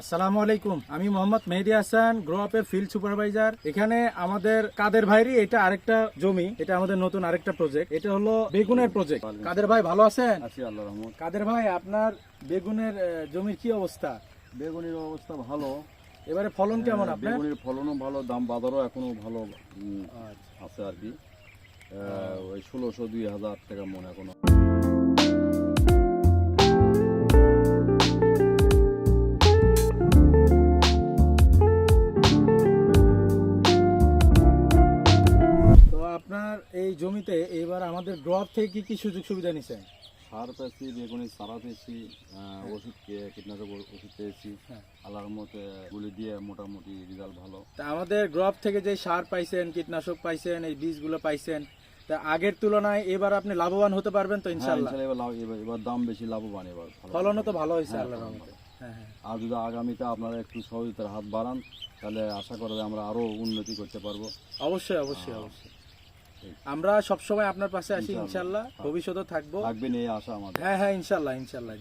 আসসালামু আলাইকুম, আমি মোহাম্মদ মেহেদি হাসান, গ্রো আপের ফিল্ড সুপারভাইজার। এখানে আমাদের কাদের ভাইরই এটা আরেকটা জমি, এটা আমাদের নতুন আরেকটা প্রজেক্ট, এটা হলো বেগুনের প্রজেক্ট। কাদের ভাই ভালো আছেন? আছি আল্লাহর রহমত। কাদের ভাই, আপনার বেগুনের জমির কি অবস্থা? বেগুনের অবস্থা ভালো। এবারে ফলন কেমন আপনার? বেগুনের ফলনও ভালো, দাম বাজারও এখনো ভালো আছে আর কি। ওই 1600-2000 টাকা মন এখনো। তো আপনার এই জমিতে এবার আমাদের গ্রো আপ থেকে কি কি সুযোগ সুবিধা নিছেন? সার পেয়েছি, বেগুনের চারা পেয়েছি, ওষুধ কীটনাশক ওষুধ পেয়েছি। হ্যাঁ। আল্লাহর মতে গুলি দিয়ে মোটামুটি রেজাল্ট ভালো। তা আমাদের গ্রো আপ থেকে যে সার পাইছেন, কীটনাশক পাইছেন, এই বীজগুলো পাইছেন, তা আগের তুলনায় এবার আপনি লাভবান হতে পারবেন তো ইনশাআল্লাহ? এবার দাম বেশি, লাভবান এবার। ফলনও তো ভালো হয়েছে হ্যাঁ, আল্লাহর ফলন রহমতে। হ্যাঁ হ্যাঁ। আর যদি আগামীতে আপনারা একটু সহযোগিতার হাত বাড়ান, তাহলে আশা করা যায় আমরা আরো উন্নতি করতে পারবো। অবশ্যই অবশ্যই অবশ্যই, আমরা সবসময় আপনার পাশে আছি ইনশাআল্লাহ। ইনশাআল্লাহ, ভবিষ্যতেও থাকবো। থাকবেন এই আশা আমাদের। হ্যাঁ হ্যাঁ, ইনশাআল্লাহ ইনশাআল্লাহ।